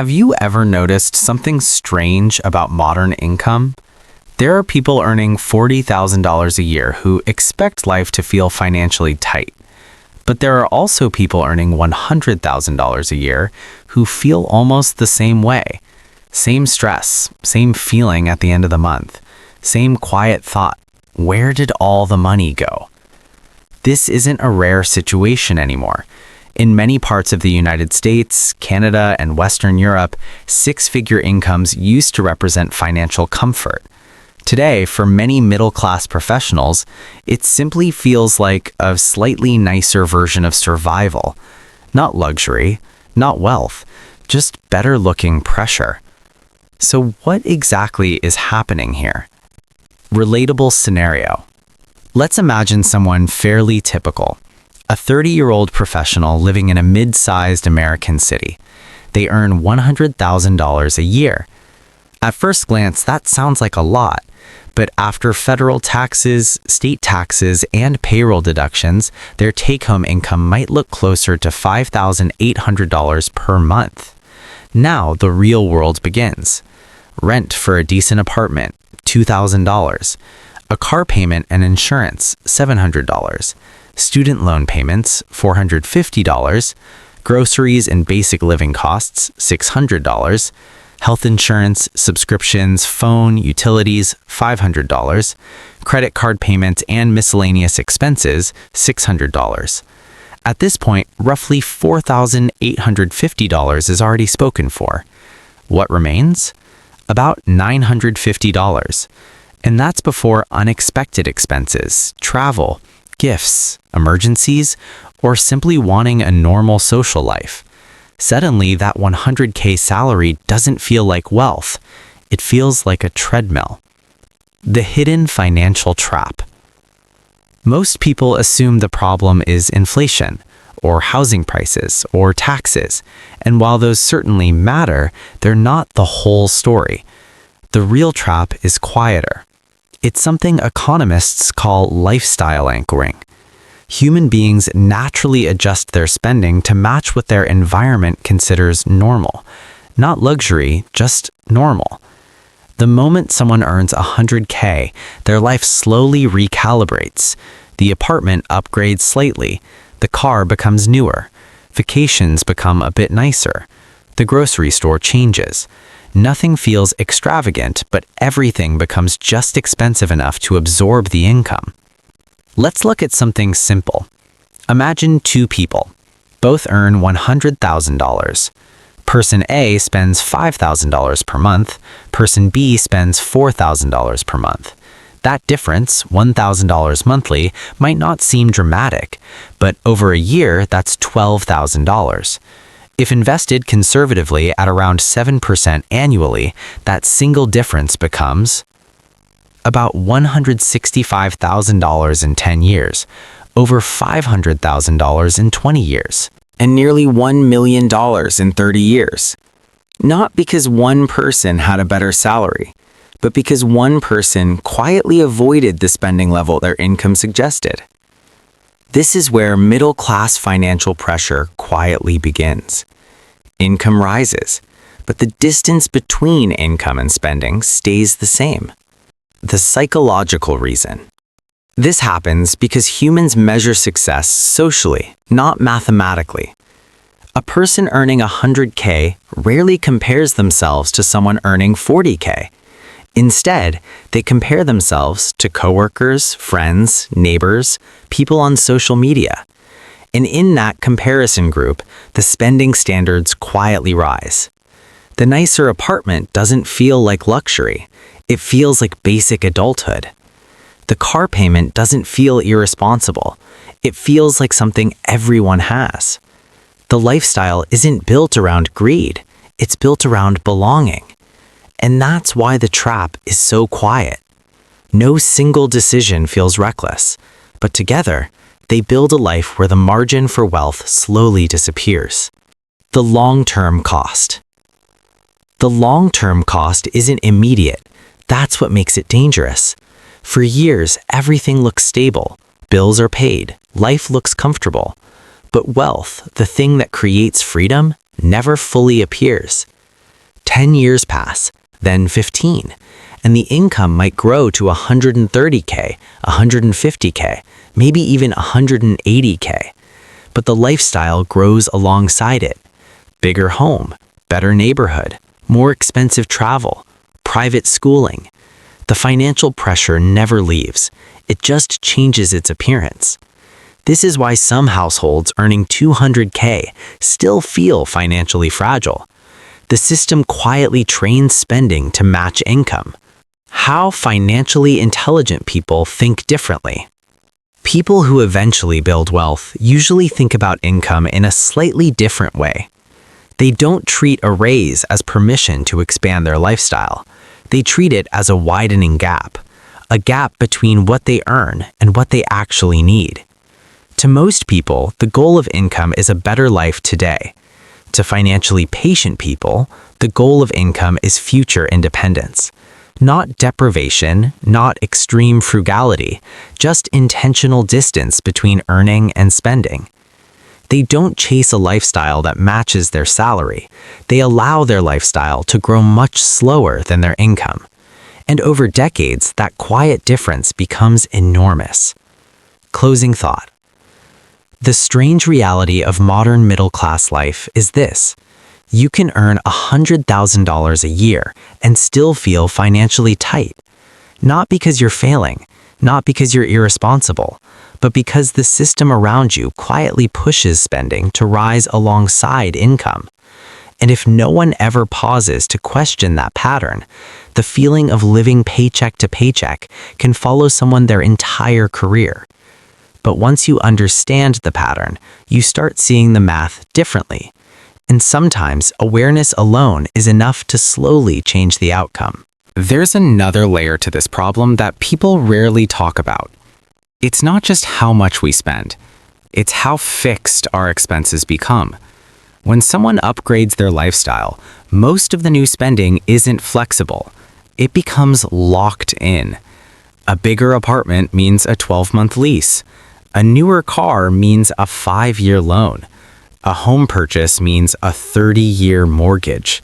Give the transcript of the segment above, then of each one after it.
Have you ever noticed something strange about modern income? There are people earning $40,000 a year who expect life to feel financially tight. But there are also people earning $100,000 a year who feel almost the same way. Same stress, same feeling at the end of the month, same quiet thought, where did all the money go? This isn't a rare situation anymore. In many parts of the United States, Canada, and Western Europe, six-figure incomes used to represent financial comfort. Today, for many middle-class professionals, it simply feels like a slightly nicer version of survival. Not luxury, not wealth, just better-looking pressure. So what exactly is happening here? Relatable scenario. Let's imagine someone fairly typical. A 30-year-old professional living in a mid-sized American city. They earn $100,000 a year. At first glance, that sounds like a lot, but after federal taxes, state taxes, and payroll deductions, their take-home income might look closer to $5,800 per month. Now, the real world begins. Rent for a decent apartment, $2,000. A car payment and insurance, $700. Student loan payments, $450. Groceries and basic living costs, $600. Health insurance, subscriptions, phone, utilities, $500. Credit card payments and miscellaneous expenses, $600. At this point, roughly $4,850 is already spoken for. What remains? About $950. And that's before unexpected expenses, travel, gifts, emergencies, or simply wanting a normal social life. Suddenly, that $100K salary doesn't feel like wealth. It feels like a treadmill. The hidden financial trap. Most people assume the problem is inflation, or housing prices, or taxes, and while those certainly matter, they're not the whole story. The real trap is quieter. It's something economists call lifestyle anchoring. Human beings naturally adjust their spending to match what their environment considers normal. Not luxury, just normal. The moment someone earns $100K, their life slowly recalibrates. The apartment upgrades slightly. The car becomes newer. Vacations become a bit nicer. The grocery store changes. Nothing feels extravagant, but everything becomes just expensive enough to absorb the income. Let's look at something simple. Imagine two people. Both earn $100,000. Person A spends $5,000 per month. Person B spends $4,000 per month. That difference, $1,000 monthly, might not seem dramatic, but over a year, that's $12,000. If invested conservatively at around 7% annually, that single difference becomes about $165,000 in 10 years, over $500,000 in 20 years, and nearly $1 million in 30 years. Not because one person had a better salary, but because one person quietly avoided the spending level their income suggested. This is where middle-class financial pressure quietly begins. Income rises, but the distance between income and spending stays the same. The psychological reason. This happens because humans measure success socially, not mathematically. A person earning $100K rarely compares themselves to someone earning $40K. Instead, they compare themselves to coworkers, friends, neighbors, people on social media. And in that comparison group, the spending standards quietly rise. The nicer apartment doesn't feel like luxury. It feels like basic adulthood. The car payment doesn't feel irresponsible. It feels like something everyone has. The lifestyle isn't built around greed. It's built around belonging. And that's why the trap is so quiet. No single decision feels reckless, but together, they build a life where the margin for wealth slowly disappears. The long-term cost. The long-term cost isn't immediate. That's what makes it dangerous. For years, everything looks stable. Bills are paid. Life looks comfortable. But wealth, the thing that creates freedom, never fully appears. 10 years pass, then 15, and the income might grow to 130K, 150K, maybe even 180K. But the lifestyle grows alongside it. Bigger home, better neighborhood, more expensive travel, private schooling. The financial pressure never leaves. It just changes its appearance. This is why some households earning 200K still feel financially fragile. The system quietly trains spending to match income. How financially intelligent people think differently. People who eventually build wealth usually think about income in a slightly different way. They don't treat a raise as permission to expand their lifestyle. They treat it as a widening gap, a gap between what they earn and what they actually need. To most people, the goal of income is a better life today. To financially patient people, the goal of income is future independence. Not deprivation, not extreme frugality, just intentional distance between earning and spending. They don't chase a lifestyle that matches their salary. They allow their lifestyle to grow much slower than their income. And over decades, that quiet difference becomes enormous. Closing thought. The strange reality of modern middle-class life is this. You can earn $100,000 a year and still feel financially tight. Not because you're failing, not because you're irresponsible, but because the system around you quietly pushes spending to rise alongside income. And if no one ever pauses to question that pattern, the feeling of living paycheck to paycheck can follow someone their entire career. But once you understand the pattern, you start seeing the math differently. And sometimes awareness alone is enough to slowly change the outcome. There's another layer to this problem that people rarely talk about. It's not just how much we spend, it's how fixed our expenses become. When someone upgrades their lifestyle, most of the new spending isn't flexible. It becomes locked in. A bigger apartment means a 12-month lease. A newer car means a 5-year loan. A home purchase means a 30-year mortgage.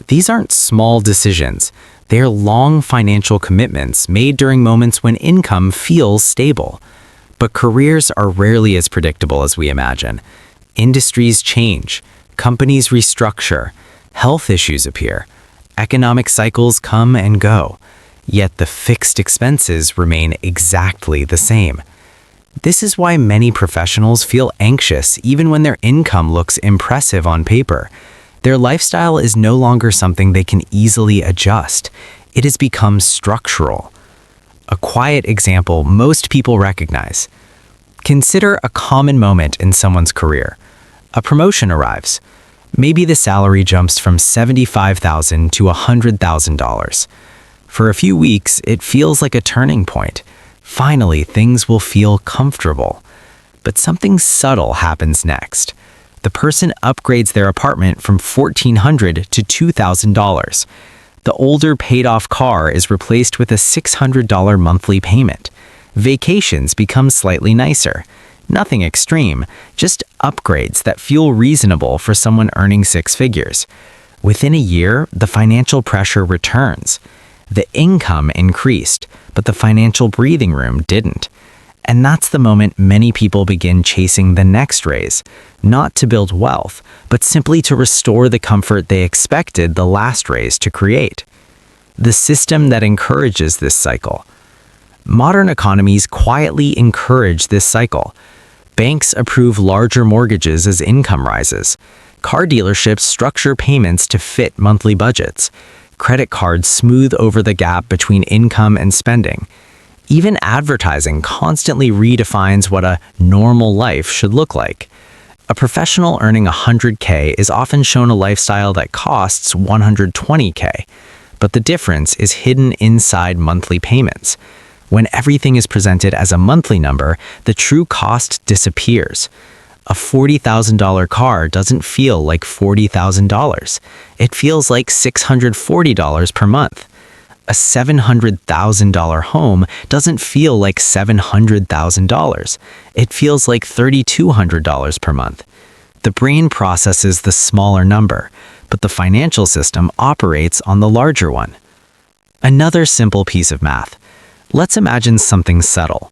These aren't small decisions. They're long financial commitments made during moments when income feels stable. But careers are rarely as predictable as we imagine. Industries change, companies restructure, health issues appear, economic cycles come and go, yet the fixed expenses remain exactly the same. This is why many professionals feel anxious even when their income looks impressive on paper. Their lifestyle is no longer something they can easily adjust. It has become structural. A quiet example most people recognize. Consider a common moment in someone's career. A promotion arrives. Maybe the salary jumps from $75,000 to $100,000. For a few weeks, it feels like a turning point. Finally, things will feel comfortable. But something subtle happens next. The person upgrades their apartment from $1,400 to $2,000. The older paid-off car is replaced with a $600 monthly payment. Vacations become slightly nicer. Nothing extreme, just upgrades that feel reasonable for someone earning 6 figures. Within a year, the financial pressure returns. The income increased, but the financial breathing room didn't. And that's the moment many people begin chasing the next raise, not to build wealth, but simply to restore the comfort they expected the last raise to create. The system that encourages this cycle. Modern economies quietly encourage this cycle. Banks approve larger mortgages as income rises. Car dealerships structure payments to fit monthly budgets. Credit cards smooth over the gap between income and spending. Even advertising constantly redefines what a normal life should look like. A professional earning $100K is often shown a lifestyle that costs $120K, but the difference is hidden inside monthly payments. When everything is presented as a monthly number, the true cost disappears. A $40,000 car doesn't feel like $40,000. It feels like $640 per month. A $700,000 home doesn't feel like $700,000. It feels like $3,200 per month. The brain processes the smaller number, but the financial system operates on the larger one. Another simple piece of math. Let's imagine something subtle.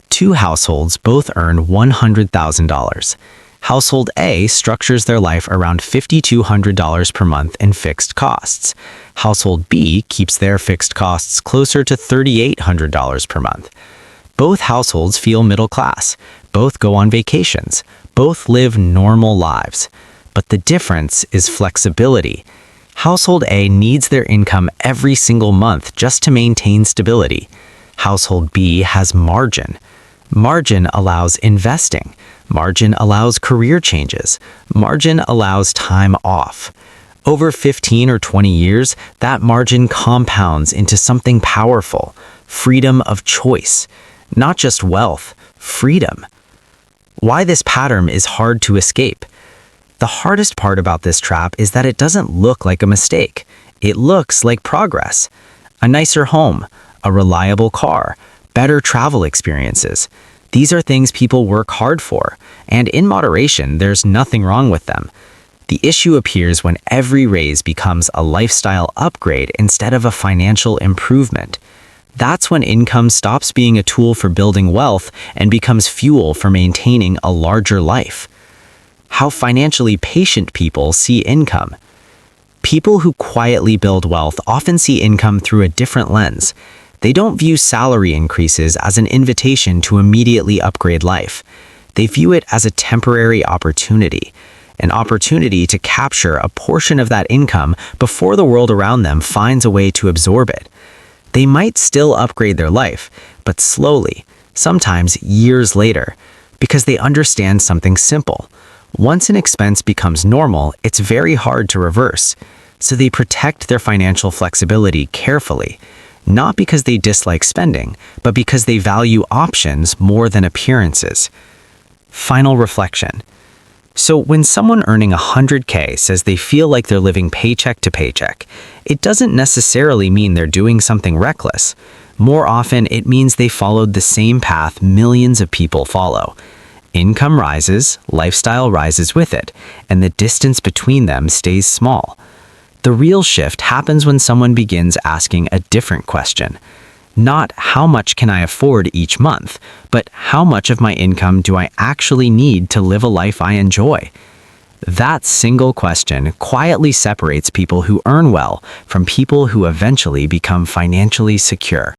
Two households both earn $100,000. Household A structures their life around $5,200 per month in fixed costs. Household B keeps their fixed costs closer to $3,800 per month. Both households feel middle class. Both go on vacations. Both live normal lives. But the difference is flexibility. Household A needs their income every single month just to maintain stability. Household B has margin. Margin allows investing. Margin allows career changes. Margin allows time off. Over 15 or 20 years, that margin compounds into something powerful: freedom of choice. Not just wealth, freedom. Why this pattern is hard to escape? The hardest part about this trap is that it doesn't look like a mistake. It looks like progress. A nicer home, a reliable car, better travel experiences. These are things people work hard for, and in moderation, there's nothing wrong with them. The issue appears when every raise becomes a lifestyle upgrade instead of a financial improvement. That's when income stops being a tool for building wealth and becomes fuel for maintaining a larger life. How financially patient people see income. People who quietly build wealth often see income through a different lens. They don't view salary increases as an invitation to immediately upgrade life. They view it as a temporary opportunity, an opportunity to capture a portion of that income before the world around them finds a way to absorb it. They might still upgrade their life, but slowly, sometimes years later, because they understand something simple. Once an expense becomes normal, it's very hard to reverse. So they protect their financial flexibility carefully, not because they dislike spending, but because they value options more than appearances. Final reflection. So when someone earning $100K says they feel like they're living paycheck to paycheck, it doesn't necessarily mean they're doing something reckless. More often, it means they followed the same path millions of people follow. Income rises, lifestyle rises with it, and the distance between them stays small. The real shift happens when someone begins asking a different question. Not how much can I afford each month, but how much of my income do I actually need to live a life I enjoy? That single question quietly separates people who earn well from people who eventually become financially secure.